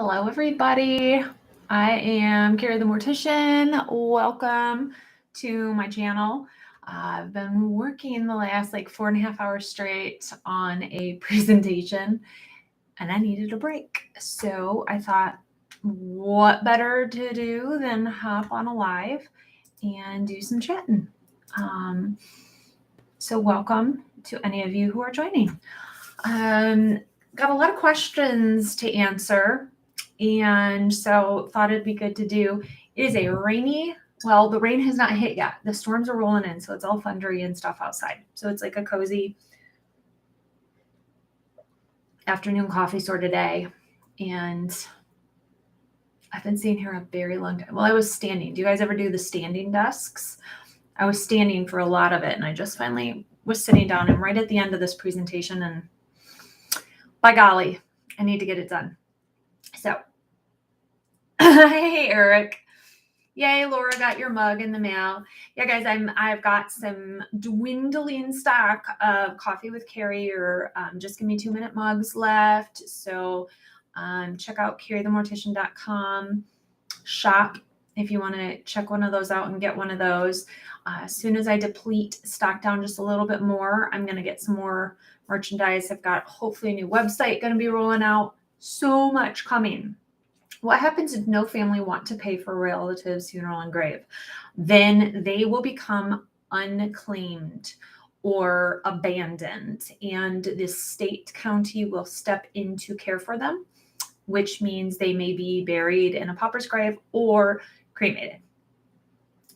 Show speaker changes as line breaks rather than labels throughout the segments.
Hello, everybody. I am Kari the Mortician. Welcome to my channel. I've been working the last 4.5 hours straight on a presentation and I needed a break. So I thought, what better to do than hop on a live and do some chatting. So welcome to any of you who are joining. Got a lot of questions to answer. And so thought it'd be good to do. It is a rainy, well, the rain has not hit yet. The storms are rolling in, so it's all thundery and stuff outside. So it's like a cozy afternoon coffee sort of day. And I've been sitting here a very long time. Well, I was standing. Do you guys ever do the standing desks? I was standing for a lot of it, and I just finally was sitting down and right at the end of this presentation, and by golly, I need to get it done. So, hey, Eric. Yay, Laura got your mug in the mail. Yeah, guys, I've got some dwindling stock of Coffee with Kari or Just Give Me 2-minute mugs left. So check out karithemortician.com shop if you want to check one of those out and get one of those. As soon as I deplete stock down just a little bit more, I'm going to get some more merchandise. I've got hopefully a new website going to be rolling out. So much coming. What happens if no family want to pay for a relative's funeral and grave? Then they will become unclaimed or abandoned, and the state county will step in to care for them, which means they may be buried in a pauper's grave or cremated.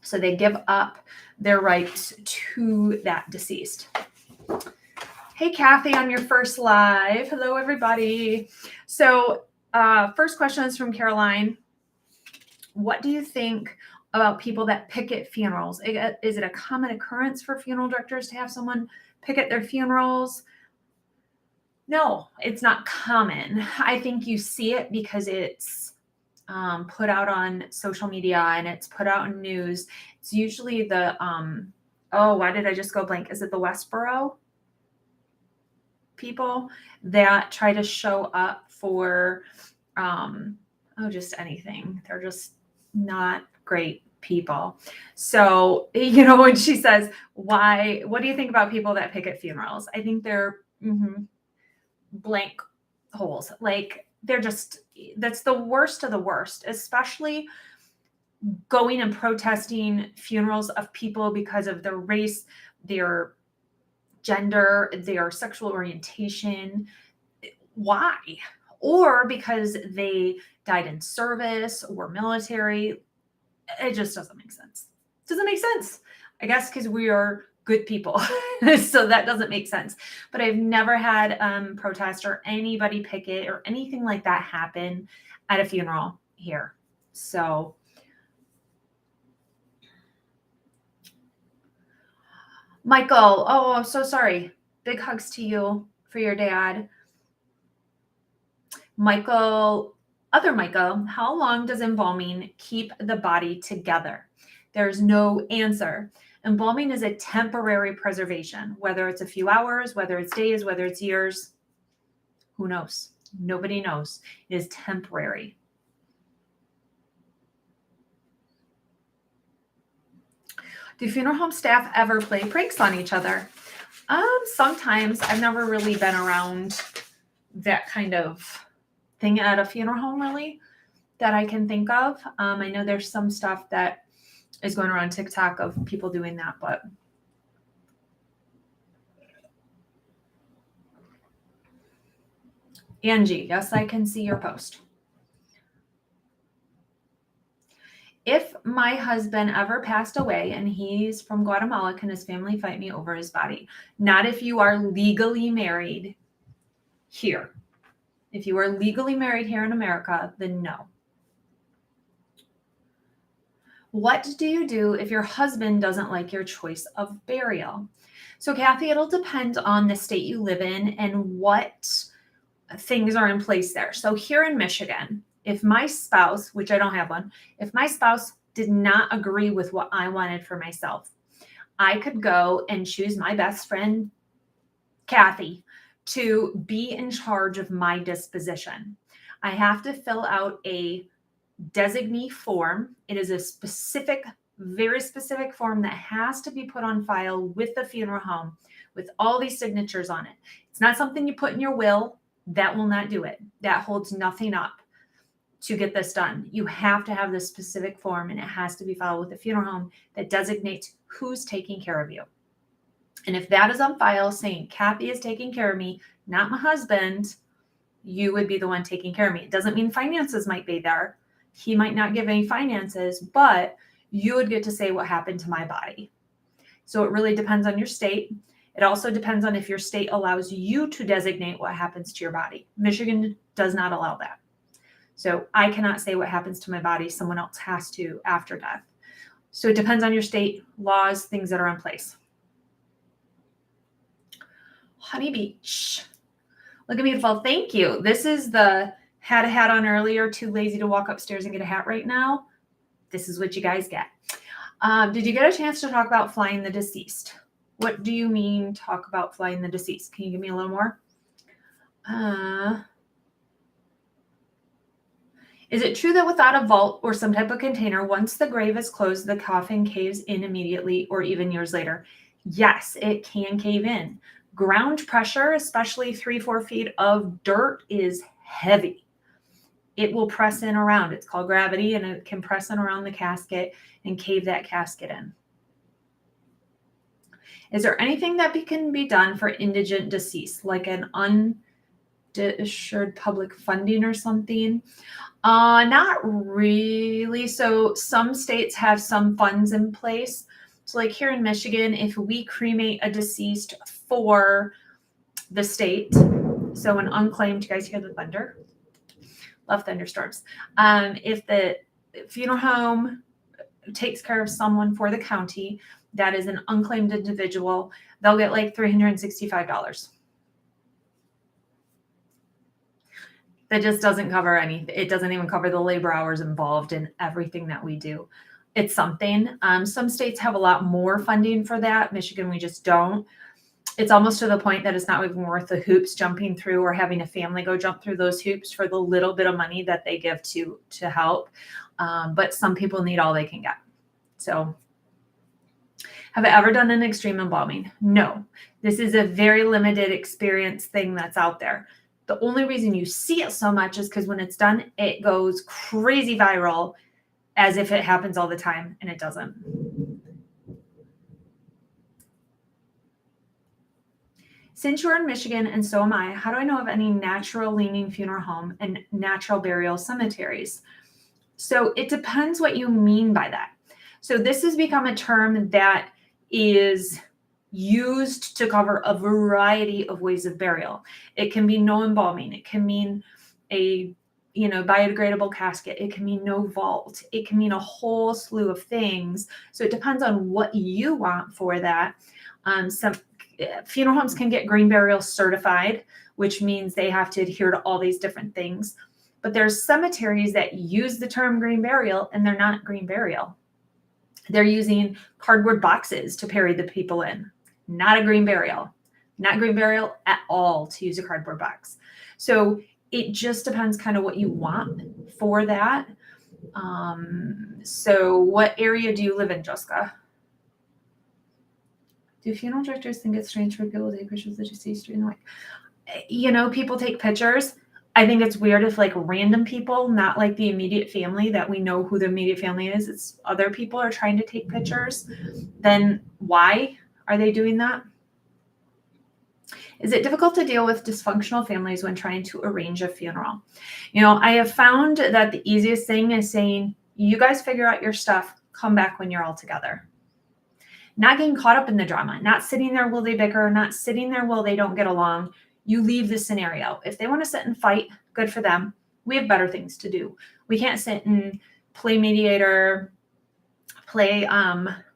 So they give up their rights to that deceased. Hey, Kathy, on your first live. Hello, everybody. So first question is from Caroline. What do you think about people that picket funerals? Is it a common occurrence for funeral directors to have someone picket their funerals? No, it's not common. I think you see it because it's put out on social media and it's put out in news. It's usually the, why did I just go blank? Is it the Westboro people that try to show up for just anything? They're just not great people. So, when she says, what do you think about people that picket funerals? I think they're blank holes. That's the worst of the worst, especially going and protesting funerals of people because of their race, their gender, their sexual orientation. Why? Or because they died in service or military. It just doesn't make sense. Doesn't make sense. I guess because we are good people. So that doesn't make sense. But I've never had protest or anybody picket or anything like that happen at a funeral here. So Michael, I'm so sorry. Big hugs to you for your dad. Michael, how long does embalming keep the body together? There's no answer. Embalming is a temporary preservation, whether it's a few hours, whether it's days, whether it's years. Who knows? Nobody knows. It is temporary. Do funeral home staff ever play pranks on each other? Sometimes. I've never really been around that kind of thing at a funeral home, really, that I can think of. I know there's some stuff that is going around TikTok of people doing that, but Angie, yes, I can see your post. If my husband ever passed away and he's from Guatemala, can his family fight me over his body? Not if you are legally married here. If you are legally married here in America, then no. What do you do if your husband doesn't like your choice of burial? So, Kathy, it'll depend on the state you live in and what things are in place there. So here in Michigan, if my spouse, which I don't have one, if my spouse did not agree with what I wanted for myself, I could go and choose my best friend, Kathy, to be in charge of my disposition. I have to fill out a designee form. It is a specific, very specific form that has to be put on file with the funeral home with all these signatures on it. It's not something you put in your will. That will not do it. That holds nothing up to get this done. You have to have this specific form, and it has to be filed with the funeral home that designates who's taking care of you. And if that is on file saying Kathy is taking care of me, not my husband, you would be the one taking care of me. It doesn't mean finances might be there. He might not give any finances, but you would get to say what happened to my body. So it really depends on your state. It also depends on if your state allows you to designate what happens to your body. Michigan does not allow that. So I cannot say what happens to my body. Someone else has to after death. So it depends on your state laws, things that are in place. Honey Beach. Look at beautiful. Thank you. This is the had a hat on earlier, too lazy to walk upstairs and get a hat right now. This is what you guys get. Did you get a chance to talk about flying the deceased? What do you mean talk about flying the deceased? Can you give me a little more? Is it true that without a vault or some type of container, once the grave is closed, the coffin caves in immediately or even years later? Yes, it can cave in. Ground pressure, especially 3-4 feet of dirt, is heavy. It will press in around. It's called gravity, and it can press in around the casket and cave that casket in. Is there anything that can be done for indigent deceased, like an uninsured public funding or something? Not really. So some states have some funds in place. So like here in Michigan, if we cremate a deceased for the state, so an unclaimed, you guys hear the thunder? Love thunderstorms. If the funeral home takes care of someone for the county that is an unclaimed individual, they'll get like $365. That just doesn't cover anything. It doesn't even cover the labor hours involved in everything that we do. It's something. Some states have a lot more funding for that. Michigan, we just don't. It's almost to the point that it's not even worth the hoops jumping through or having a family go jump through those hoops for the little bit of money that they give to help. But some people need all they can get. So have I ever done an extreme embalming? No. This is a very limited experience thing that's out there. The only reason you see it so much is because when it's done, it goes crazy viral as if it happens all the time, and it doesn't. Since you're in Michigan and so am I, how do I know of any natural leaning funeral home and natural burial cemeteries? So it depends what you mean by that. So this has become a term that is used to cover a variety of ways of burial. It can be no embalming. It can mean a biodegradable casket. It can mean no vault. It can mean a whole slew of things. So it depends on what you want for that. Some funeral homes can get green burial certified, which means they have to adhere to all these different things. But there's cemeteries that use the term green burial, and they're not green burial. They're using cardboard boxes to bury the people in. Not a green burial. Not green burial at all to use a cardboard box. So it just depends kind of what you want for that. So what area do you live in, Jessica? Do funeral directors think it's strange for people to take pictures of the deceased? People take pictures. I think it's weird if like random people, not like the immediate family that we know who the immediate family is, it's other people are trying to take pictures. Then why are they doing that? Is it difficult to deal with dysfunctional families when trying to arrange a funeral? I have found that the easiest thing is saying, you guys figure out your stuff, come back when you're all together. Not getting caught up in the drama, not sitting there will they bicker, not sitting there will they don't get along. You leave the scenario. If they want to sit and fight, good for them. We have better things to do. We can't sit and play mediator, play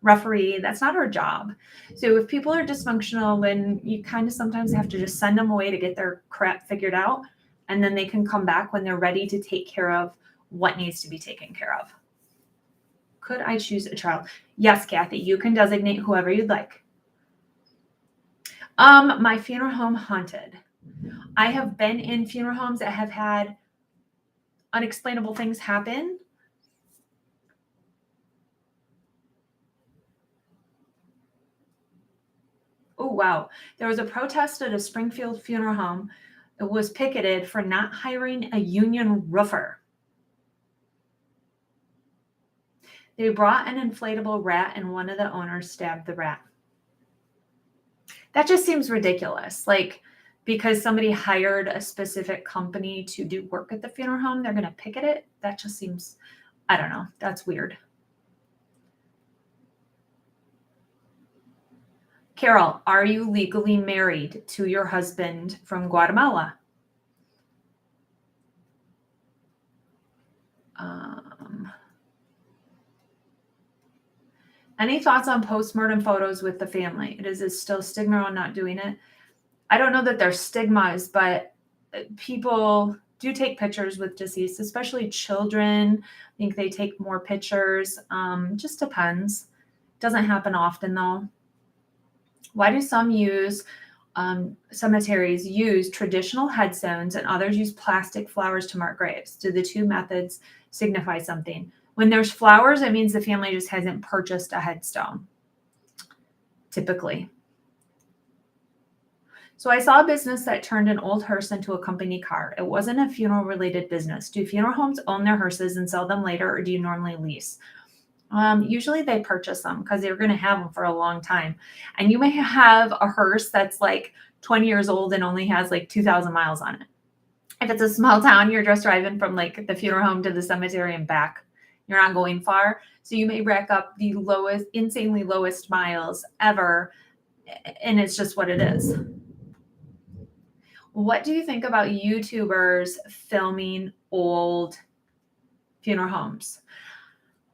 referee. That's not our job. So if people are dysfunctional, then you kind of sometimes have to just send them away to get their crap figured out. And then they can come back when they're ready to take care of what needs to be taken care of. Could I choose a child? Yes, Kathy, you can designate whoever you'd like. My funeral home haunted. I have been in funeral homes that have had unexplainable things happen. Oh, wow. There was a protest at a Springfield funeral home. It was picketed for not hiring a union roofer. They brought an inflatable rat and one of the owners stabbed the rat. That just seems ridiculous. Like, because somebody hired a specific company to do work at the funeral home, they're going to picket it. That just seems, I don't know. That's weird. Carol, are you legally married to your husband from Guatemala? Any thoughts on postmortem photos with the family? Is it still stigma on not doing it? I don't know that there's stigmas, but people do take pictures with deceased, especially children. I think they take more pictures. Just depends. Doesn't happen often though. Why do some cemeteries use traditional headstones and others use plastic flowers to mark graves? Do the two methods signify something? When there's flowers, it means the family just hasn't purchased a headstone, typically. So I saw a business that turned an old hearse into a company car. It wasn't a funeral-related business. Do funeral homes own their hearses and sell them later, or do you normally lease? Usually they purchase them because they're going to have them for a long time. And you may have a hearse that's like 20 years old and only has like 2,000 miles on it. If it's a small town, you're just driving from like the funeral home to the cemetery and back. You're not going far. So you may rack up the insanely lowest miles ever. And it's just what it is. What do you think about YouTubers filming old funeral homes?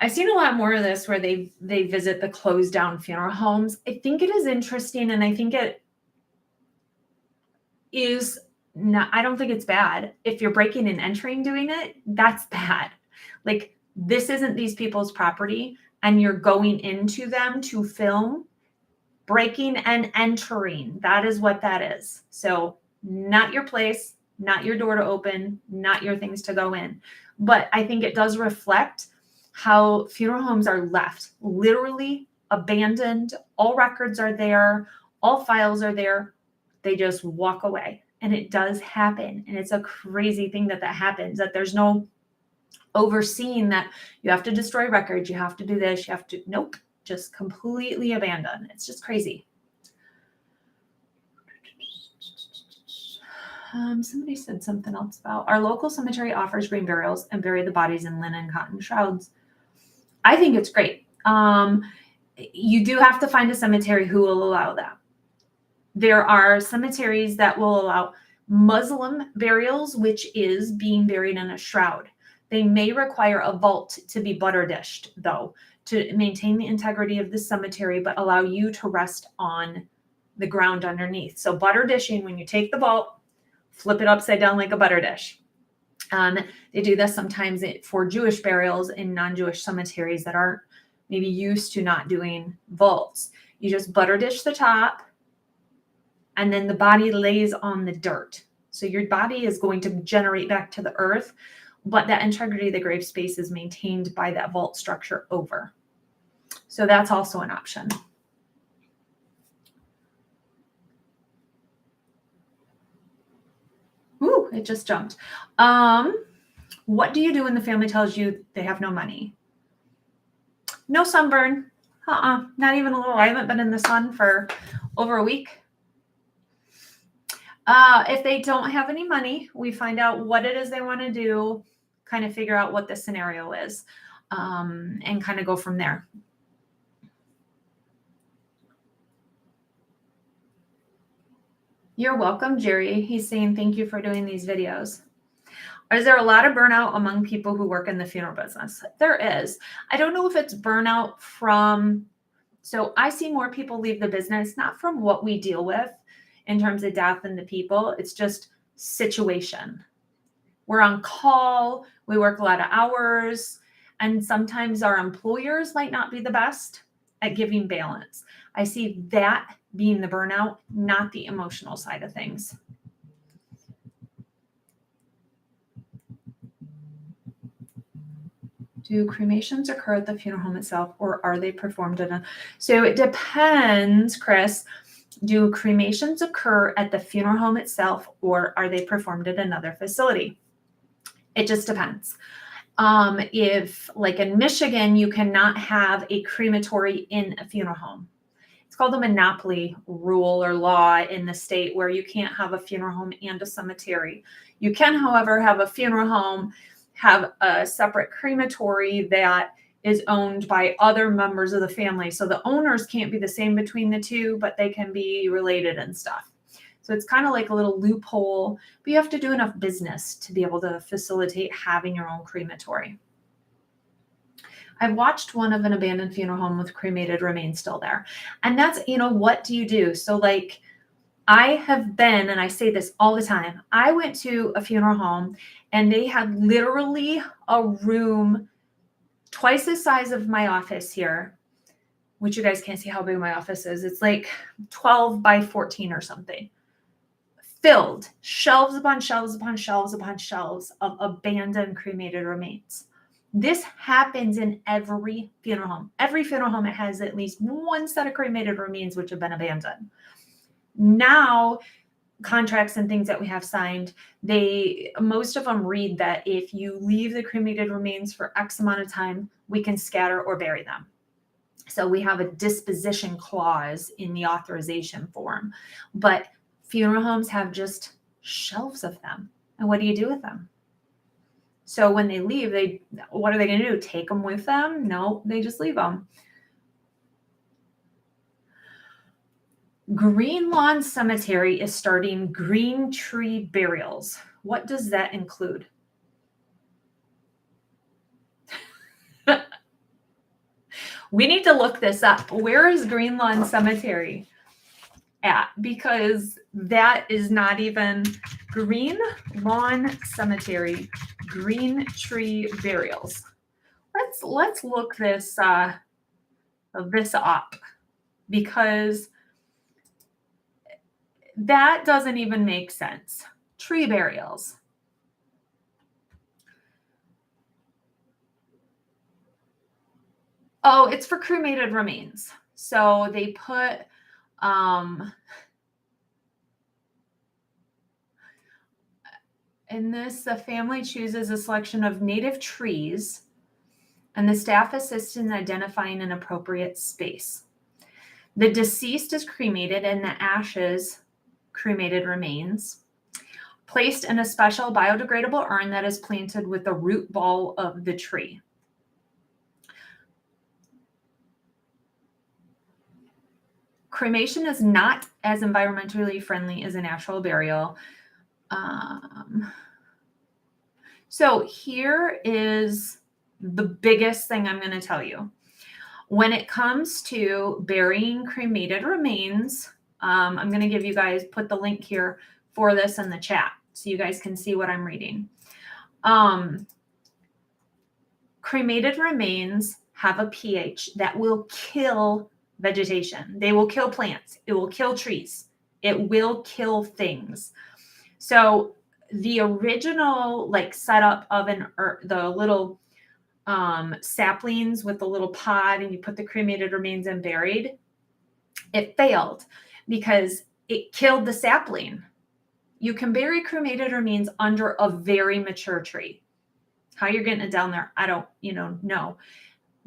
I've seen a lot more of this where they visit the closed down funeral homes. I think it is interesting, and I think it is not, I don't think it's bad. If you're breaking and entering doing it, that's bad. Like, this isn't these people's property, and you're going into them to film. Breaking and entering, that is what that is. So not your place, not your door to open, not your things to go in. But I think it does reflect how funeral homes are left, literally abandoned. All records are there, all files are there. They just walk away. And it does happen. And it's a crazy thing that happens, that there's no overseeing that you have to destroy records, you have to do this, you have to, nope, just completely abandoned. It's just crazy. Somebody said something else about our local cemetery offers green burials and bury the bodies in linen cotton shrouds. I think it's great. You do have to find a cemetery who will allow that. There are cemeteries that will allow Muslim burials, which is being buried in a shroud. They may require a vault to be butter dished, though, to maintain the integrity of the cemetery, but allow you to rest on the ground underneath. So butter dishing, when you take the vault, flip it upside down like a butter dish. They do this sometimes for Jewish burials in non-Jewish cemeteries that aren't maybe used to not doing vaults. You just butter dish the top, and then the body lays on the dirt. So your body is going to generate back to the earth, but that integrity of the grave space is maintained by that vault structure over. So that's also an option. Ooh, it just jumped. What do you do when the family tells you they have no money? No sunburn. Not even a little. I haven't been in the sun for over a week. If they don't have any money, we find out what it is they want to do, kind of figure out what the scenario is, and kind of go from there. You're welcome, Jerry. He's saying thank you for doing these videos. Is there a lot of burnout among people who work in the funeral business? There is. I don't know if it's burnout from, so I see more people leave the business, not from what we deal with in terms of death and the people. It's just situation. We're on call. We work a lot of hours. And sometimes our employers might not be the best at giving balance. I see that being the burnout, not the emotional side of things. Do cremations occur at the funeral home itself, or are they performed in a... So it depends, Chris. Do cremations occur at the funeral home itself, or are they performed at another facility? It just depends. If, like in Michigan, you cannot have a crematory in a funeral home. It's called a monopoly rule or law in the state where you can't have a funeral home and a cemetery. You can, however, have a funeral home, have a separate crematory that is owned by other members of the family. So the owners can't be the same between the two, but they can be related and stuff. So it's kind of like a little loophole, but you have to do enough business to be able to facilitate having your own crematory. I've watched one of an abandoned funeral home with cremated remains still there. And that's, what do you do? So like I have been, and I say this all the time, I went to a funeral home and they had literally a room twice the size of my office here, which you guys can't see how big my office is. It's like 12 by 14 or something. Filled, shelves upon shelves upon shelves upon shelves of abandoned cremated remains. This happens in every funeral home. Every funeral home has at least one set of cremated remains which have been abandoned. Now, contracts and things that we have signed, most of them read that if you leave the cremated remains for X amount of time, we can scatter or bury them. So we have a disposition clause in the authorization form. But funeral homes have just shelves of them. And what do you do with them? So when they leave, what are they going to do? Take them with them? No, they just leave them. Green Lawn Cemetery is starting green tree burials. What does that include? We need to look this up. Where is Green Lawn Cemetery at? Because that is not even Green Lawn Cemetery, green tree burials. Let's look this up, because that doesn't even make sense. Tree burials. Oh, it's for cremated remains. So they put in this, the family chooses a selection of native trees, and the staff assists in identifying an appropriate space. The deceased is cremated, and the ashes, cremated remains, placed in a special biodegradable urn that is planted with the root ball of the tree. Cremation is not as environmentally friendly as a natural burial. So here is the biggest thing I'm going to tell you. When it comes to burying cremated remains, I'm going to give you guys, put the link here for this in the chat so you guys can see what I'm reading. Cremated remains have a pH that will kill vegetation. They will kill plants. It will kill trees. It will kill things. So the original setup of the little saplings with the little pod, and you put the cremated remains in buried, it failed because it killed the sapling. You can bury cremated remains under a very mature tree. How you're getting it down there, I don't, know,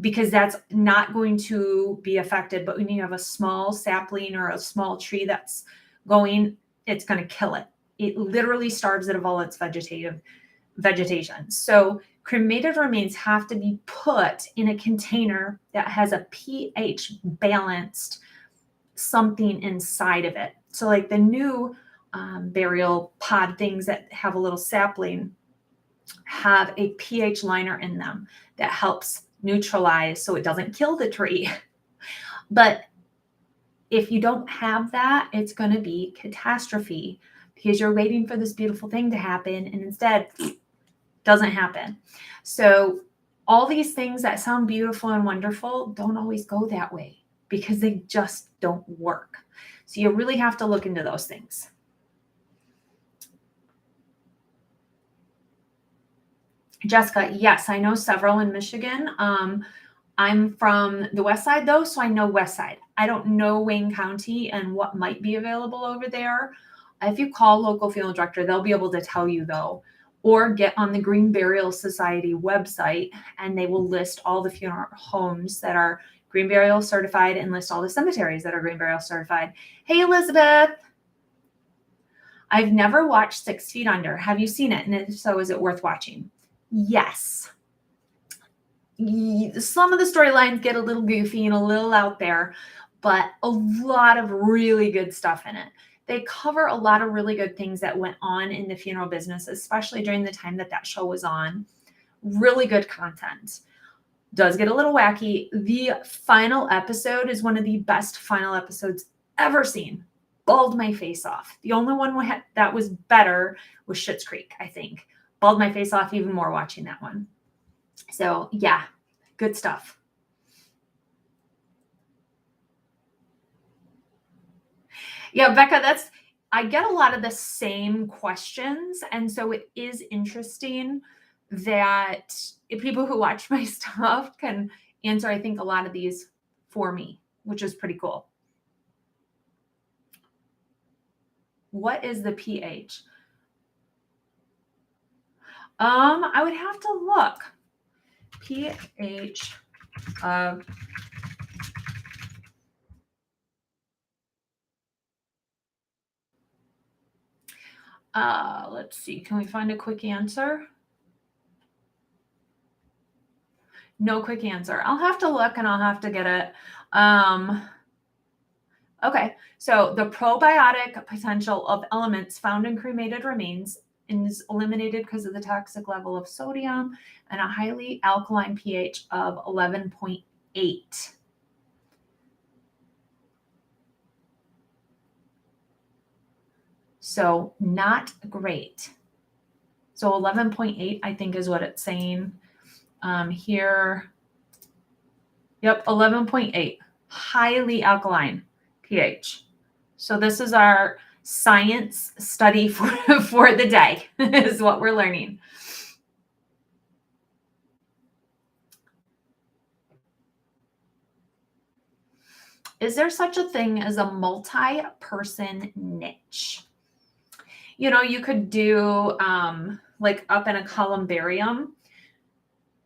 because that's not going to be affected. But when you have a small sapling or a small tree that's going, it's going to kill it. It literally starves it of all its vegetation. So cremated remains have to be put in a container that has a pH balanced something inside of it. So like the new burial pod things that have a little sapling have a pH liner in them that helps neutralize so it doesn't kill the tree. But if you don't have that, it's going to be catastrophe because you're waiting for this beautiful thing to happen and instead doesn't happen. So all these things that sound beautiful and wonderful don't always go that way because they just don't work. So you really have to look into those things. Jessica, yes, I know several in Michigan. I'm from the West Side though, so I know West Side. I don't know Wayne County and what might be available over there. If you call local funeral director, they'll be able to tell you though, or get on the Green Burial Society website and they will list all the funeral homes that are Green Burial certified and list all the cemeteries that are Green Burial certified. Hey, Elizabeth. I've never watched 6 Feet Under. Have you seen it? And if so, is it worth watching? Yes. Some of the storylines get a little goofy and a little out there, but a lot of really good stuff in it. They cover a lot of really good things that went on in the funeral business, especially during the time that that show was on. Really good content. Does get a little wacky. The final episode is one of the best final episodes ever seen. Bawled my face off. The only one that was better was Schitt's Creek, I think. Bawled my face off even more watching that one. So yeah, good stuff. Yeah, Becca, I get a lot of the same questions. And so it is interesting that people who watch my stuff can answer, I think, a lot of these for me, which is pretty cool. What is the pH? I would have to look. pH of let's see. Can we find a quick answer? No quick answer. I'll have to look and I'll have to get it. Okay, so the probiotic potential of elements found in cremated remains is eliminated because of the toxic level of sodium and a highly alkaline pH of 11.8. So not great. So 11.8, I think, is what it's saying here. Yep, 11.8, highly alkaline pH. So this is our science study for the day is what we're learning. Is there such a thing as a multi-person niche? You know, you could do like up in a columbarium,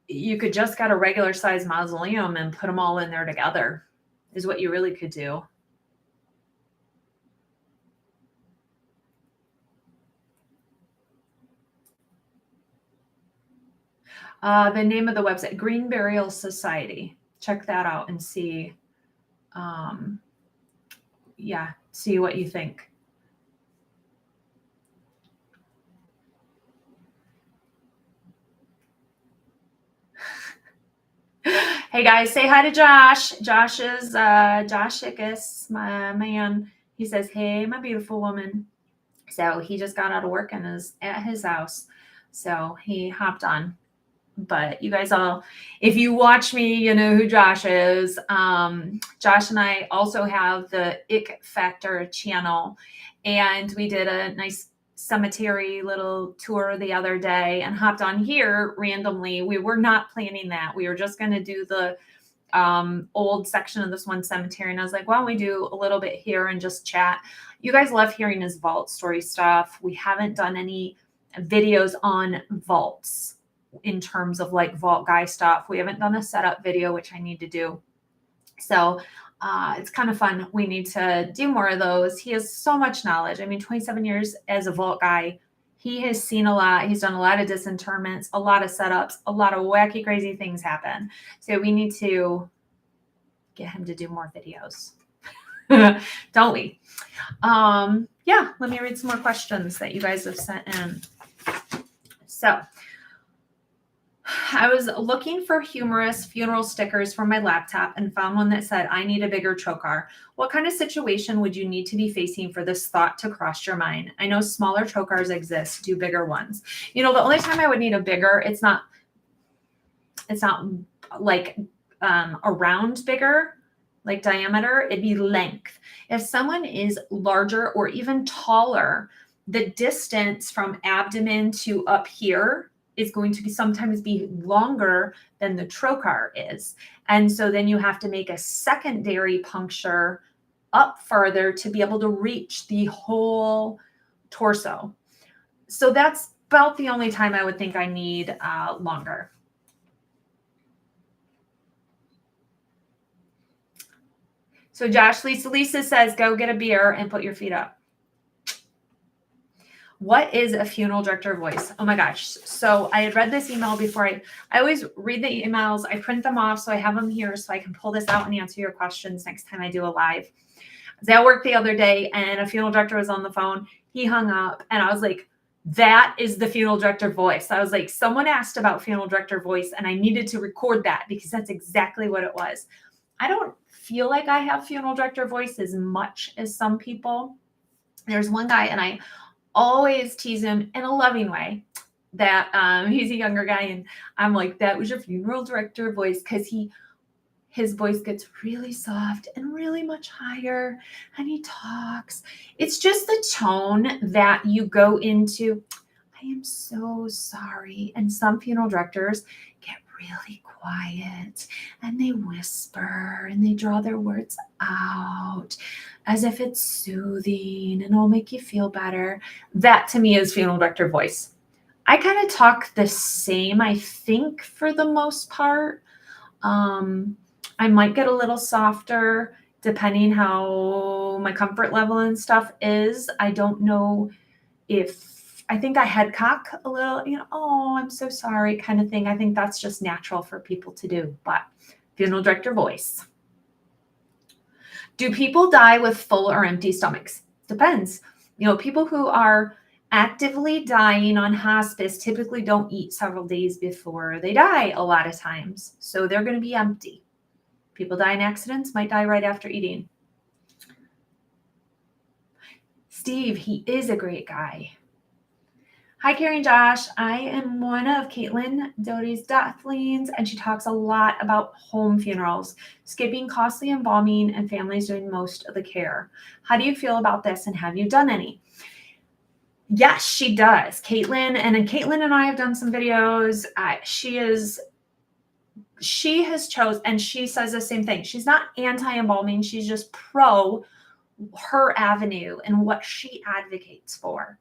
you could just get a regular size mausoleum and put them all in there together is what you really could do. The name of the website, Green Burial Society. Check that out and see. Yeah, see what you think. Hey guys, say hi to Josh. Josh Ickus, my man. He says, "Hey, my beautiful woman." So he just got out of work and is at his house. So he hopped on. But you guys all, if you watch me, you know who Josh is. Josh and I also have the Ick Factor channel, and we did a nice cemetery little tour the other day and hopped on here randomly. We were not planning that. We were just going to do the old section of this one cemetery. And I was like, why don't we do a little bit here and just chat? You guys love hearing his vault story stuff. We haven't done any videos on vaults in terms of like vault guy stuff. We haven't done a setup video, which I need to do. So it's kind of fun. We need to do more of those. He has so much knowledge. I mean, 27 years as a vault guy. He has seen a lot. He's done a lot of disinterments, a lot of setups, a lot of wacky, crazy things happen. So we need to get him to do more videos. Don't we? Yeah, let me read some more questions that you guys have sent in. So I was looking for humorous funeral stickers for my laptop and found one that said, I need a bigger choker. What kind of situation would you need to be facing for this thought to cross your mind? I know smaller chokers exist. Do bigger ones. You know, the only time I would need a bigger, it's not like around bigger, like diameter, it'd be length. If someone is larger or even taller, the distance from abdomen to up here is going to be sometimes be longer than the trocar is. And so then you have to make a secondary puncture up further to be able to reach the whole torso. So that's about the only time I would think I need longer. So Josh, Lisa says, go get a beer and put your feet up. What is a funeral director voice? Oh my gosh. So I had read this email before. I always read the emails. I print them off so I have them here so I can pull this out and answer your questions next time I do a live. I was at work the other day and a funeral director was on the phone. He hung up and I was like, that is the funeral director voice. I was like, someone asked about funeral director voice and I needed to record that because that's exactly what it was. I don't feel like I have funeral director voice as much as some people. There's one guy and I always tease him in a loving way that he's a younger guy. And I'm like, that was your funeral director voice. Cause his voice gets really soft and really much higher and he talks. It's just the tone that you go into. I am so sorry. And some funeral directors get really quiet and they whisper and they draw their words out as if it's soothing and it'll make you feel better. That to me is funeral director voice. I kind of talk the same, I think, for the most part. I might get a little softer depending how my comfort level and stuff is. I don't know if I think I head cock a little, oh, I'm so sorry kind of thing. I think that's just natural for people to do, but funeral director voice. Do people die with full or empty stomachs? Depends. People who are actively dying on hospice typically don't eat several days before they die a lot of times. So they're going to be empty. People die in accidents, might die right after eating. Steve, he is a great guy. Hi, Kari and Josh. I am one of Caitlin Doty's deathlings, and she talks a lot about home funerals, skipping costly embalming, and families doing most of the care. How do you feel about this, and have you done any? Yes, she does. Caitlin and I have done some videos. She has chose, and she says the same thing. She's not anti-embalming. She's just pro her avenue and what she advocates for.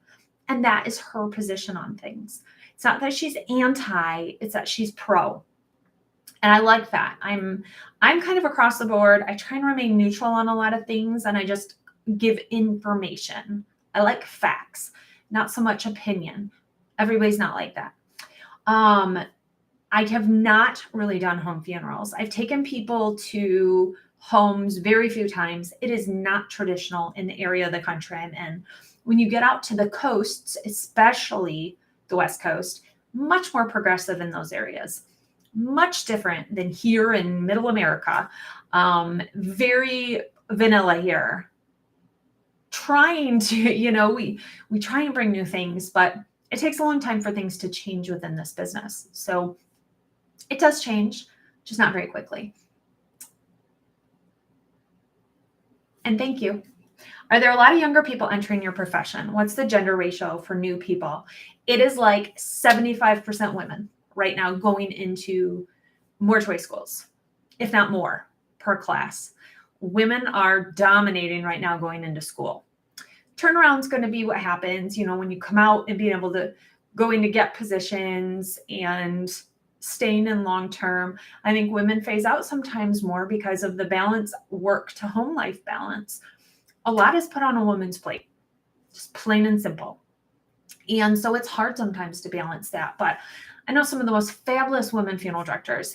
And that is her position on things. It's not that she's anti, it's that she's pro. And I like that. I'm kind of across the board. I try and remain neutral on a lot of things, and I just give information. I like facts, not so much opinion. Everybody's not like that. I have not really done home funerals. I've taken people to homes very few times. It is not traditional in the area of the country I'm in. When you get out to the coasts, especially the West Coast, much more progressive in those areas. Much different than here in Middle America. Very vanilla here. Trying to, we try and bring new things, but it takes a long time for things to change within this business. So it does change, just not very quickly. And thank you. Are there a lot of younger people entering your profession? What's the gender ratio for new people? It is like 75% women right now going into mortuary schools, if not more, per class. Women are dominating right now going into school. Turnaround's going to be what happens, when you come out and being able to go in to get positions and staying in long term. I think women phase out sometimes more because of the balance, work to home life balance. A lot is put on a woman's plate, just plain and simple. And so it's hard sometimes to balance that. But I know some of the most fabulous women funeral directors.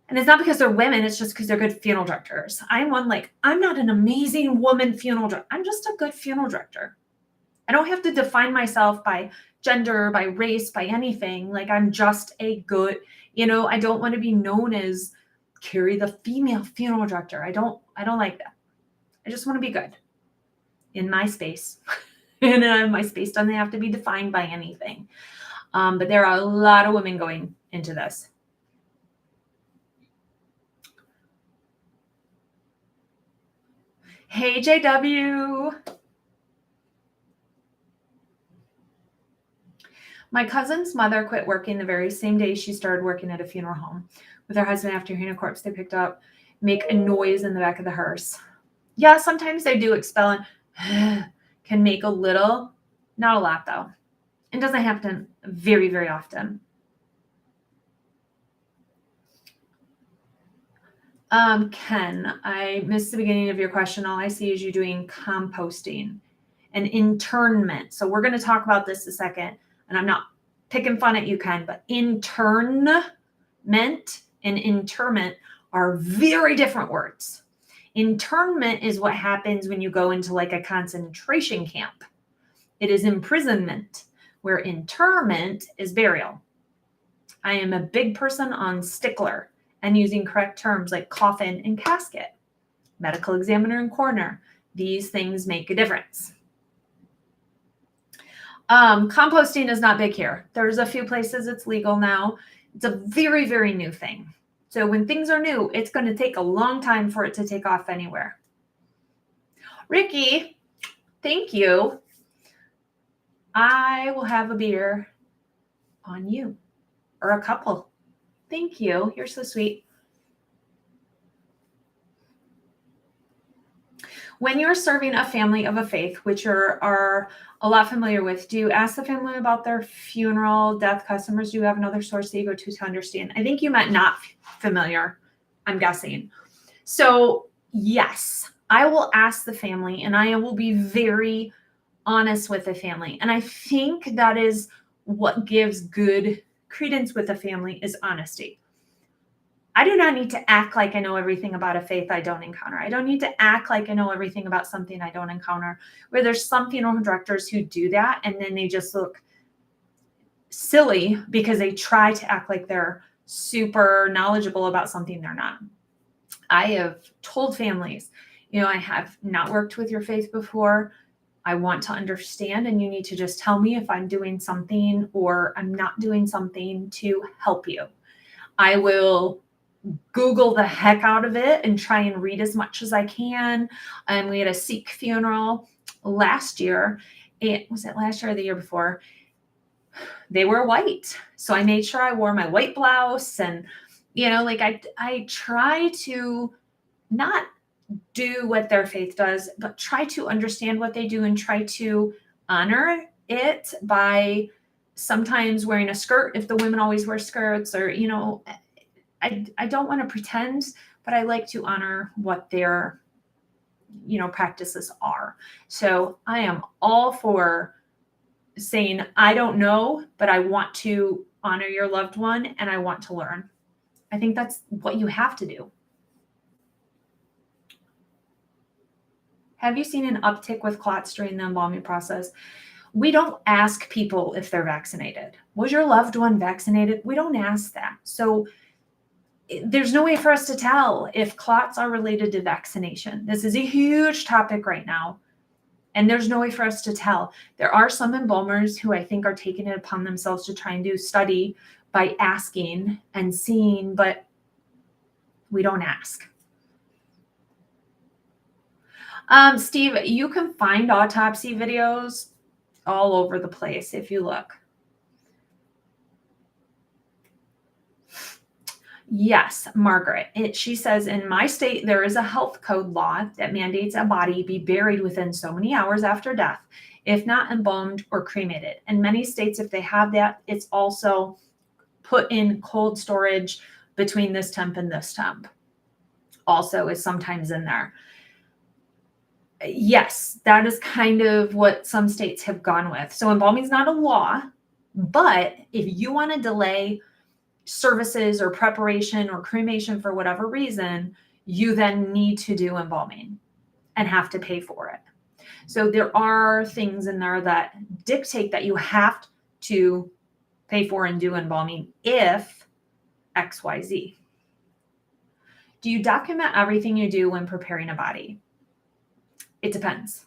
And it's not because they're women, it's just because they're good funeral directors. I'm not an amazing woman funeral director. I'm just a good funeral director. I don't have to define myself by gender, by race, by anything. Like I'm just a good, I don't want to be known as Kari the female funeral director. I don't like that. I just want to be good in my space. And my space doesn't have to be defined by anything. But there are a lot of women going into this. Hey, JW. My cousin's mother quit working the very same day she started working at a funeral home with her husband after hearing a corpse they picked up make a noise in the back of the hearse. Yeah, sometimes they do expel and can make a little, not a lot though. It doesn't happen very, very often. Ken, I missed the beginning of your question. All I see is you doing composting and internment. So we're going to talk about this a second, and I'm not picking fun at you, Ken, but internment and interment are very different words. Internment is what happens when you go into like a concentration camp. It is imprisonment, where interment is burial. I am a big person on stickler and using correct terms like coffin and casket, medical examiner and coroner. These things make a difference. Composting is not big here. There's a few places it's legal now. It's a very, very new thing. So when things are new, it's going to take a long time for it to take off anywhere. Ricky, thank you. I will have a beer on you, or a couple. Thank you. You're so sweet. When you're serving a family of a faith, which are a lot familiar with, do you ask the family about their funeral, death, customers? Do you have another source that you go to understand? I think you meant not familiar, I'm guessing. So yes, I will ask the family, and I will be very honest with the family. And I think that is what gives good credence with the family is honesty. I do not need to act like I know everything about a faith I don't encounter. I don't need to act like I know everything about something I don't encounter. Where there's some funeral directors who do that, and then they just look silly because they try to act like they're super knowledgeable about something they're not. I have told families, I have not worked with your faith before. I want to understand, and you need to just tell me if I'm doing something or I'm not doing something to help you. I will Google the heck out of it and try and read as much as I can. And we had a Sikh funeral last year. Was it last year or the year before? They were white. So I made sure I wore my white blouse, and, I try to not do what their faith does, but try to understand what they do and try to honor it by sometimes wearing a skirt if the women always wear skirts, or, I don't want to pretend, but I like to honor what their, practices are. So I am all for saying, I don't know, but I want to honor your loved one and I want to learn. I think that's what you have to do. Have you seen an uptick with clots during the embalming process? We don't ask people if they're vaccinated. Was your loved one vaccinated? We don't ask that. So there's no way for us to tell if clots are related to vaccination. This is a huge topic right now, and there's no way for us to tell. There are some embalmers who I think are taking it upon themselves to try and do study by asking and seeing, but we don't ask. Steve, you can find autopsy videos all over the place if you look. Yes, Margaret. She says, in my state, there is a health code law that mandates a body be buried within so many hours after death, if not embalmed or cremated. And many states, if they have that, it's also put in cold storage between this temp and this temp. Also is sometimes in there. Yes, that is kind of what some states have gone with. So embalming is not a law, but if you want to delay services or preparation or cremation for whatever reason, you then need to do embalming and have to pay for it. So there are things in there that dictate that you have to pay for and do embalming if XYZ. Do you document everything you do when preparing a body? It depends.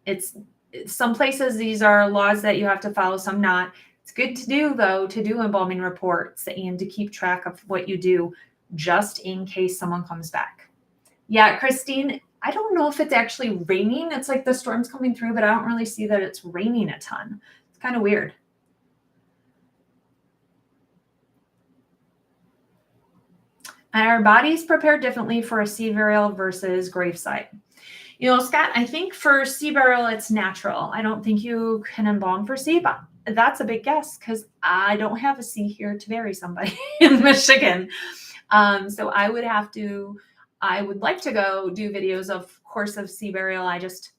It's some places, these are laws that you have to follow, some not. It's good to do, though, to do embalming reports and to keep track of what you do just in case someone comes back. Yeah, Christine, I don't know if it's actually raining. It's like the storm's coming through, but I don't really see that it's raining a ton. It's kind of weird. And our bodies prepared differently for a sea burial versus gravesite. You know, Scott, I think for sea burial, it's natural. I don't think you can embalm for sea, but that's a big guess because I don't have a sea here to bury somebody in Michigan. So I would like to go do videos of course of sea burial. I just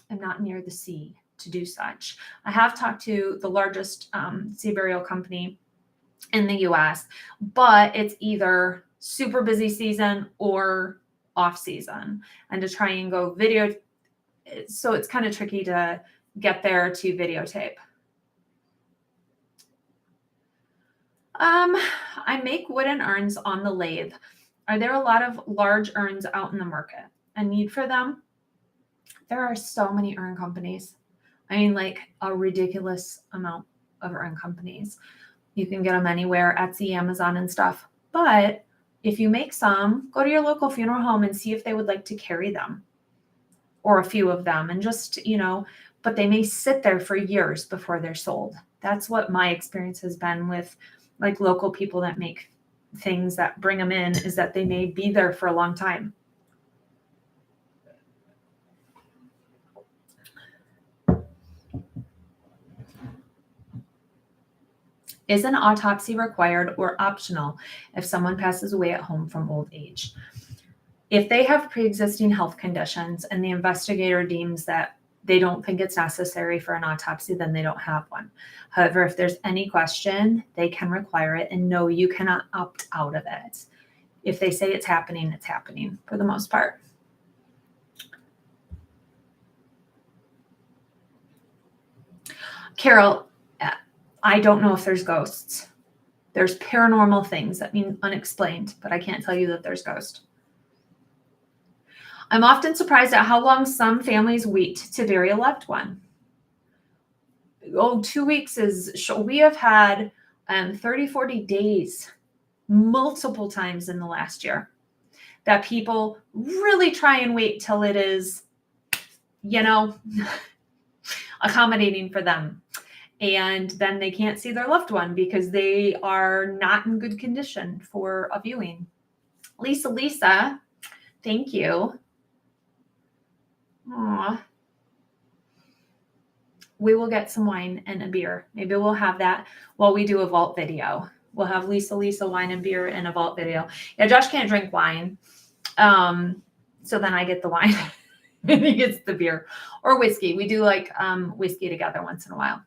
am not near the sea to do such. I have talked to the largest sea burial company in the US, but it's either super busy season or off season, and to try and go video. So it's kind of tricky to get there to videotape. I make wooden urns on the lathe. Are there a lot of large urns out in the market? A need for them? There are so many urn companies. I mean, like a ridiculous amount of urn companies. You can get them anywhere, Etsy, Amazon, and stuff. But if you make some, go to your local funeral home and see if they would like to carry them, or a few of them, and just, but they may sit there for years before they're sold. That's what my experience has been with like local people that make things that bring them in, is that they may be there for a long time. Is an autopsy required or optional if someone passes away at home from old age? If they have pre-existing health conditions and the investigator deems that they don't think it's necessary for an autopsy, then they don't have one. However, if there's any question, they can require it, and no, you cannot opt out of it. If they say it's happening for the most part. Carol, I don't know if there's ghosts. There's paranormal things that mean unexplained, but I can't tell you that there's ghosts. I'm often surprised at how long some families wait to bury a loved one. 2 weeks is, we have had 30, 40 days multiple times in the last year that people really try and wait till it is, accommodating for them. And then they can't see their loved one because they are not in good condition for a viewing. Lisa, thank you. Aww. We will get some wine and a beer. Maybe we'll have that while we do a vault video. We'll have Lisa, wine and beer and a vault video. Yeah, Josh can't drink wine. So then I get the wine and he gets the beer or whiskey. We do like whiskey together once in a while.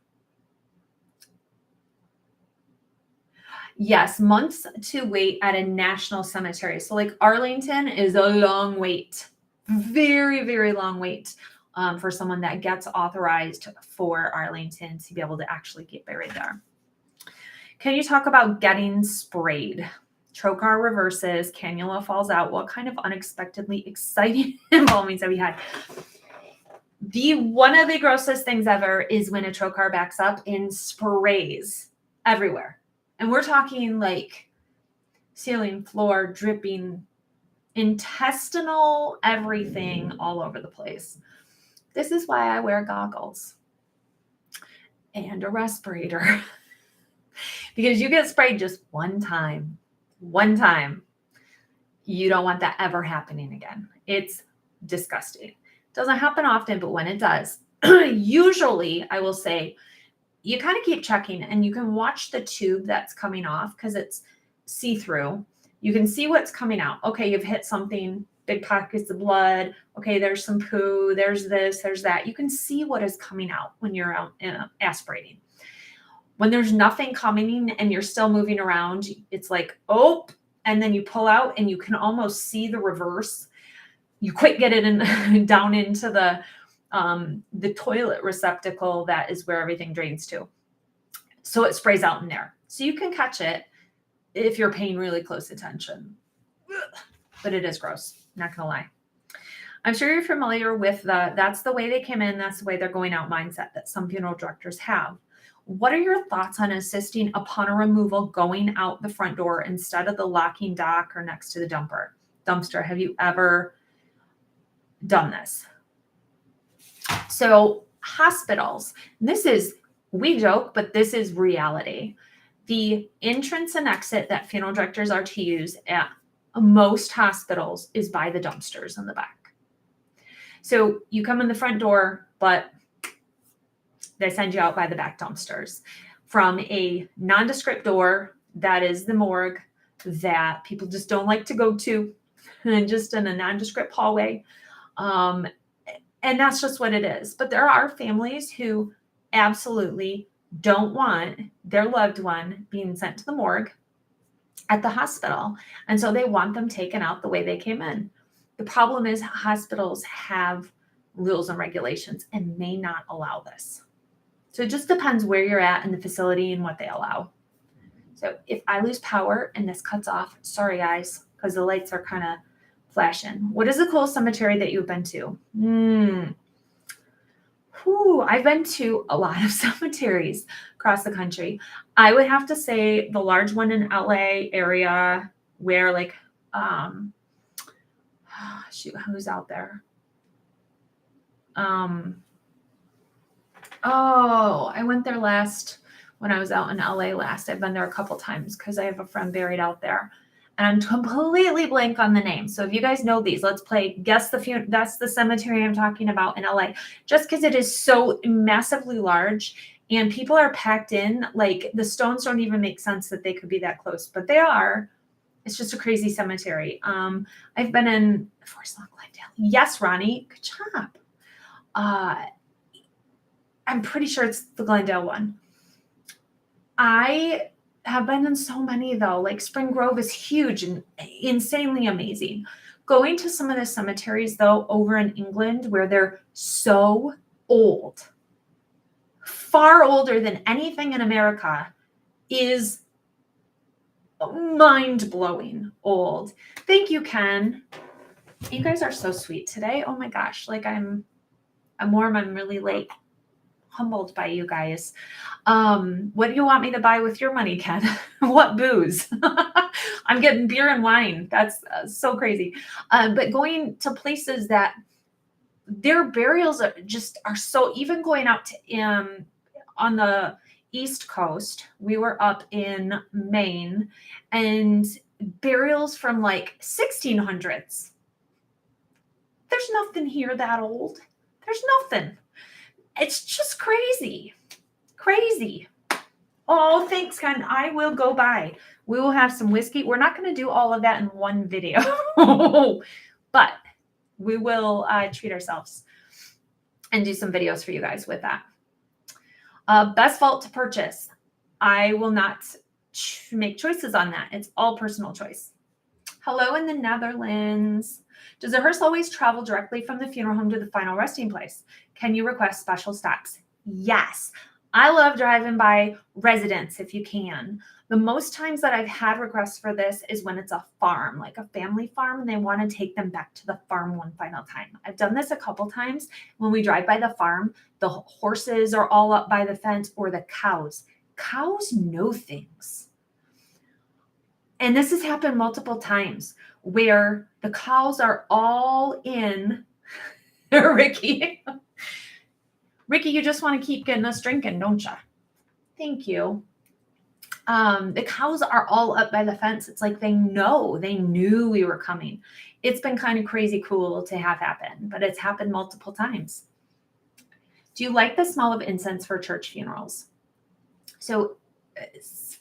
Yes, months to wait at a national cemetery. So like Arlington is a long wait, very, very long wait for someone that gets authorized for Arlington to be able to actually get buried there. Can you talk about getting sprayed? Trocar reverses, cannula falls out. What kind of unexpectedly exciting embalmings have we had? One of the grossest things ever is when a trocar backs up and sprays everywhere. And we're talking like ceiling, floor, dripping, intestinal, everything all over the place. This is why I wear goggles and a respirator. Because you get sprayed just one time. You don't want that ever happening again. It's disgusting. It doesn't happen often, but when it does, usually I will say, you kind of keep checking and you can watch the tube that's coming off because it's see-through. You can see what's coming out. Okay, you've hit something, big pockets of blood. Okay, there's some poo, there's this, there's that. You can see what is coming out when you're out aspirating. When there's nothing coming and you're still moving around, it's like, oh, and then you pull out and you can almost see the reverse. You quick get it in, down into the toilet receptacle that is where everything drains to. So it sprays out in there. So you can catch it if you're paying really close attention. But it is gross, not gonna lie. I'm sure you're familiar with that's the way they came in, that's the way they're going out mindset that some funeral directors have. What are your thoughts on assisting upon a removal going out the front door instead of the locking dock or next to the dumpster? Have you ever done this? So hospitals, we joke, but this is reality. The entrance and exit that funeral directors are to use at most hospitals is by the dumpsters in the back. So you come in the front door, but they send you out by the back dumpsters. From a nondescript door, that is the morgue, that people just don't like to go to, and just in a nondescript hallway. And that's just what it is. But there are families who absolutely don't want their loved one being sent to the morgue at the hospital. And so they want them taken out the way they came in. The problem is hospitals have rules and regulations and may not allow this. So it just depends where you're at in the facility and what they allow. So if I lose power and this cuts off, sorry guys, because the lights are kind of flashing. What is the coolest cemetery that you've been to? I've been to a lot of cemeteries across the country. I would have to say the large one in LA area where like, who's out there? I went there when I was out in LA last. I've been there a couple times because I have a friend buried out there. And I'm completely blank on the name. So if you guys know these, let's play guess that's the cemetery I'm talking about in LA. Just because it is so massively large and people are packed in, like the stones don't even make sense that they could be that close, but they are. It's just a crazy cemetery. I've been in Forest Lawn, Glendale. Yes, Ronnie, good job. I'm pretty sure it's the Glendale one. I have been in so many though. Like Spring Grove is huge and insanely amazing. Going to some of the cemeteries though over in England where they're so old, far older than anything in America, is mind-blowing old. Thank you, Ken. You guys are so sweet today. Oh my gosh, like I'm warm. I'm really like humbled by you guys. What do you want me to buy with your money, Ken? What booze? I'm getting beer and wine. That's so crazy. But going to places that their burials are so, even going out to on the East Coast, we were up in Maine, and burials from like 1600s. There's nothing here that old. There's nothing. It's just crazy. Crazy. Oh, thanks, Ken. I will go by. We will have some whiskey. We're not going to do all of that in one video, but we will treat ourselves and do some videos for you guys with that. Best vault to purchase. I will not make choices on that. It's all personal choice. Hello in the Netherlands. Does a hearse always travel directly from the funeral home to the final resting place? Can you request special stops? Yes. I love driving by residents if you can. The most times that I've had requests for this is when it's a farm, like a family farm, and they want to take them back to the farm one final time. I've done this a couple times. When we drive by the farm, the horses are all up by the fence, or the cows. Cows know things. And this has happened multiple times where the cows are all in. Ricky, you just want to keep getting us drinking, don't you? Thank you. The cows are all up by the fence. It's like they knew we were coming. It's been kind of crazy cool to have happen, but it's happened multiple times. Do you like the smell of incense for church funerals? So,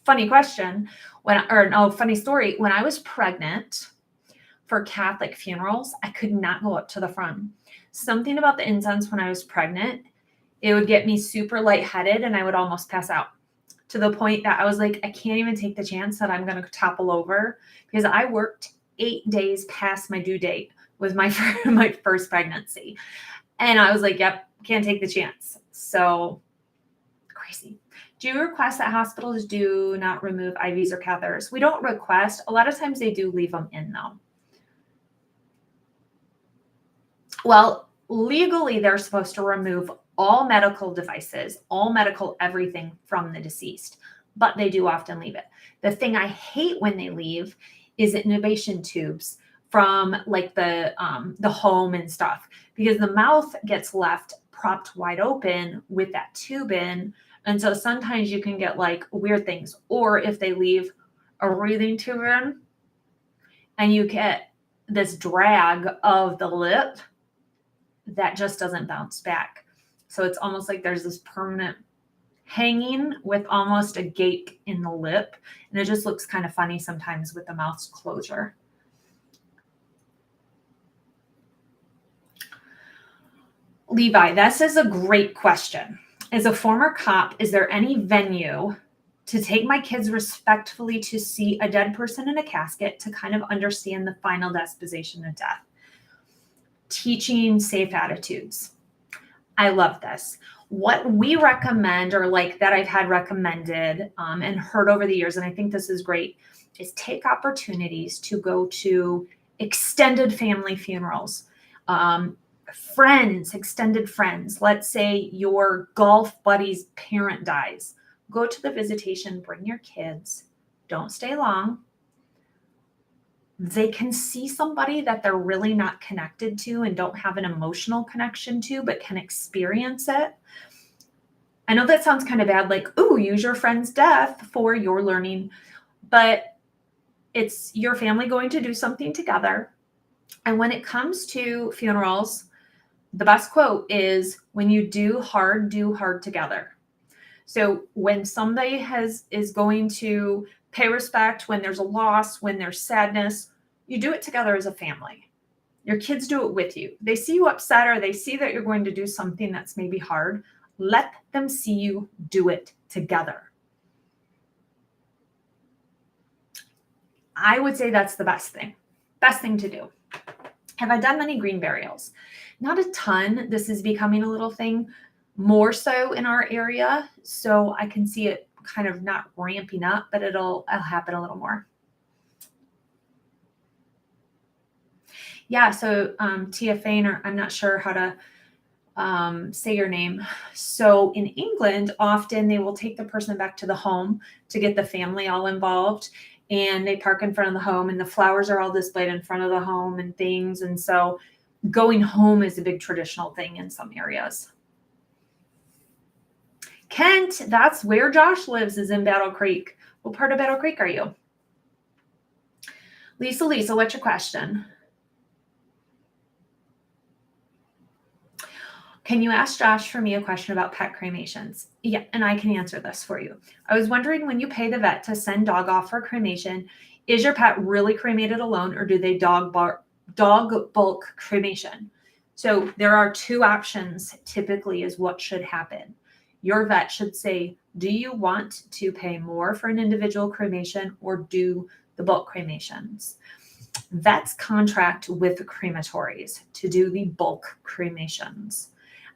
funny question. Funny story. When I was pregnant for Catholic funerals, I could not go up to the front. Something about the incense when I was pregnant, it would get me super lightheaded and I would almost pass out, to the point that I was like, I can't even take the chance that I'm going to topple over, because I worked 8 days past my due date with my first pregnancy. And I was like, yep, can't take the chance. So crazy. Do you request that hospitals do not remove IVs or catheters? We don't request. A lot of times they do leave them in though. Well, legally, they're supposed to remove all medical devices, all medical everything from the deceased, but they do often leave it. The thing I hate when they leave is intubation tubes from like the home and stuff, because the mouth gets left propped wide open with that tube in, And so sometimes you can get like weird things, or if they leave a breathing tube in and you get this drag of the lip that just doesn't bounce back. So it's almost like there's this permanent hanging with almost a gape in the lip. And it just looks kind of funny sometimes with the mouth's closure. Levi, this is a great question. As a former cop, is there any venue to take my kids respectfully to see a dead person in a casket to kind of understand the final disposition of death? Teaching safe attitudes. I love this. What we recommend, or like that I've had recommended and heard over the years, and I think this is great, is take opportunities to go to extended family funerals. Friends, extended friends. Let's say your golf buddy's parent dies. Go to the visitation, bring your kids. Don't stay long. They can see somebody that they're really not connected to and don't have an emotional connection to, but can experience it. I know that sounds kind of bad, like, ooh, use your friend's death for your learning, but it's your family going to do something together. And when it comes to funerals, the best quote is, when you do hard together. So when somebody is going to pay respect, when there's a loss, when there's sadness, you do it together as a family. Your kids do it with you. They see you upset, or they see that you're going to do something that's maybe hard. Let them see you do it together. I would say that's the best thing to do. Have I done many green burials? Not a ton. This is becoming a little thing more so in our area. So I can see it kind of not ramping up, but it'll happen a little more. Yeah. So Tia Fainer, I'm not sure how to say your name. So in England, often they will take the person back to the home to get the family all involved. And they park in front of the home, and the flowers are all displayed in front of the home and things. And so going home is a big traditional thing in some areas. Kent, that's where Josh lives, is in Battle Creek. What part of Battle Creek are you? Lisa, what's your question? Can you ask Josh for me a question about pet cremations? Yeah, and I can answer this for you. I was wondering, when you pay the vet to send dog off for cremation, is your pet really cremated alone, or do they dog bulk cremation? So there are two options typically is what should happen. Your vet should say, do you want to pay more for an individual cremation or do the bulk cremations? Vets contract with the crematories to do the bulk cremations.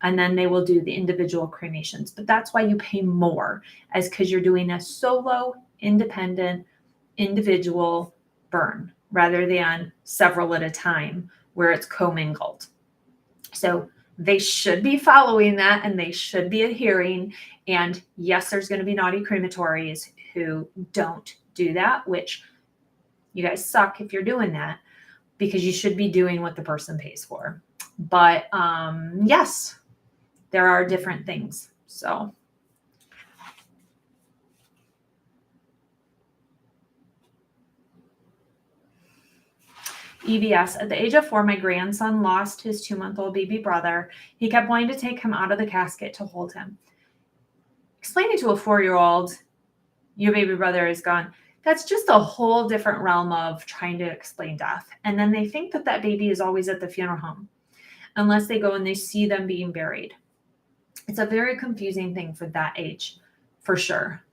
And then they will do the individual cremations. But that's why you pay more, as because you're doing a solo, independent, individual burn rather than several at a time where it's commingled. So they should be following that, and they should be adhering. And yes, there's going to be naughty crematories who don't do that, which you guys suck if you're doing that, because you should be doing what the person pays for. But yes, there are different things. So EBS, at the age of 4, my grandson lost his 2-month-old baby brother. He kept wanting to take him out of the casket to hold him. Explaining to a 4-year-old, your baby brother is gone, that's just a whole different realm of trying to explain death. And then they think that that baby is always at the funeral home, unless they go and they see them being buried. It's a very confusing thing for that age, for sure.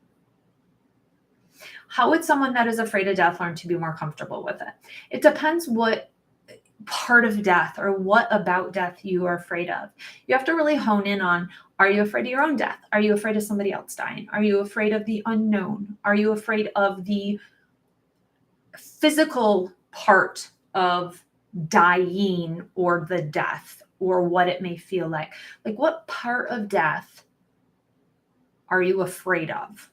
How would someone that is afraid of death learn to be more comfortable with it? It depends what part of death or what about death you are afraid of. You have to really hone in on, are you afraid of your own death? Are you afraid of somebody else dying? Are you afraid of the unknown? Are you afraid of the physical part of dying or the death or what it may feel like? Like, what part of death are you afraid of?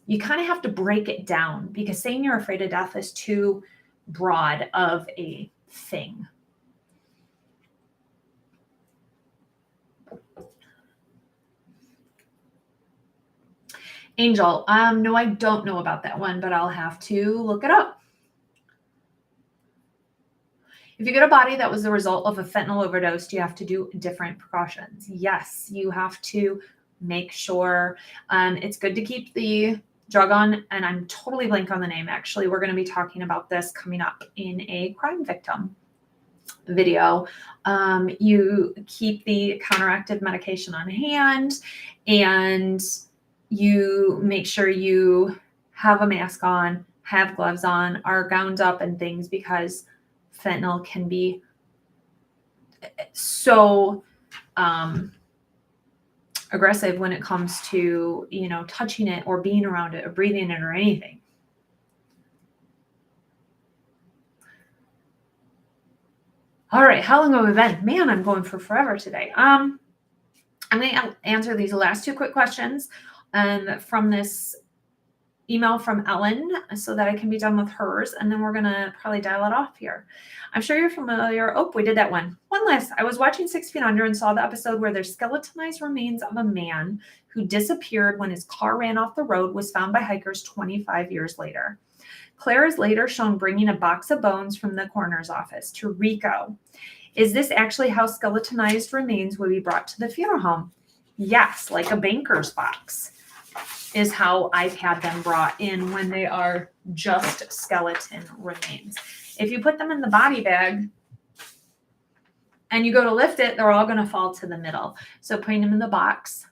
You kind of have to break it down, because saying you're afraid of death is too broad of a thing. Angel, no, I don't know about that one, but I'll have to look it up. If you get a body that was the result of a fentanyl overdose, do you have to do different precautions? Yes, you have to make sure it's good to keep the drug on, and I'm totally blank on the name. Actually, we're going to be talking about this coming up in a crime victim video. You keep the counteractive medication on hand, and you make sure you have a mask on, have gloves on, are gowned up and things, because fentanyl can be so aggressive when it comes to, you know, touching it or being around it or breathing it or anything. All right, how long have we been? Man, I'm going for forever today. I'm going to answer these last two quick questions from this email from Ellen so that I can be done with hers, and then we're going to probably dial it off here. I'm sure you're familiar. Oh, we did that one. One last. I was watching 6 Feet Under and saw the episode where there's skeletonized remains of a man who disappeared when his car ran off the road, was found by hikers 25 years later. Claire is later shown bringing a box of bones from the coroner's office to Rico. Is this actually how skeletonized remains would be brought to the funeral home? Yes, like a banker's box is how I've had them brought in when they are just skeleton remains. If you put them in the body bag and you go to lift it, they're all going to fall to the middle. So putting them in the box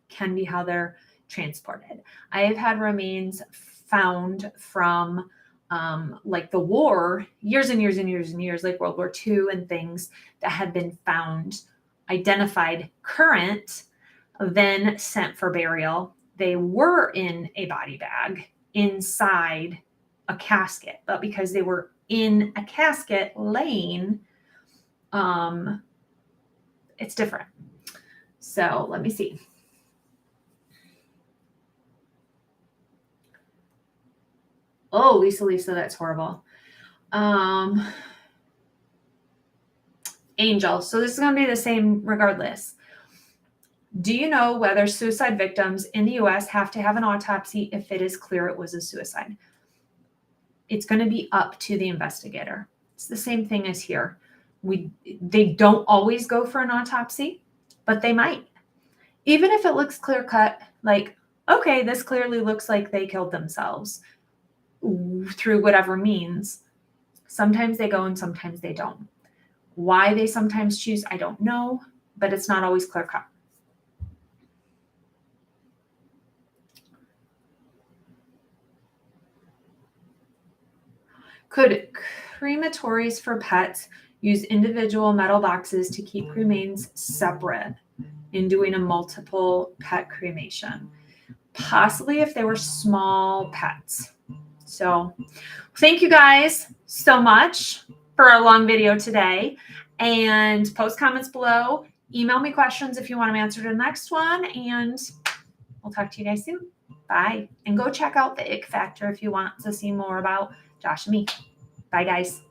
can be how they're transported. I have had remains found from like the war, years and years and years and years, like World War II and things, that had been found, identified current, then sent for burial. They were in a body bag inside a casket, but because they were in a casket laying, it's different. So let me see. Oh, Lisa, that's horrible. Angel, so this is going to be the same regardless. Do you know whether suicide victims in the U.S. have to have an autopsy if it is clear it was a suicide? It's going to be up to the investigator. It's the same thing as here. They don't always go for an autopsy, but they might. Even if it looks clear cut, like, okay, this clearly looks like they killed themselves through whatever means. Sometimes they go and sometimes they don't. Why they sometimes choose, I don't know, but it's not always clear cut. Could crematories for pets use individual metal boxes to keep remains separate in doing a multiple pet cremation? Possibly if they were small pets. So thank you guys so much for our long video today, and post comments below. Email me questions if you want them answered in the next one, and we'll talk to you guys soon. Bye. And go check out the Ick Factor if you want to see more about Josh and me. Bye, guys.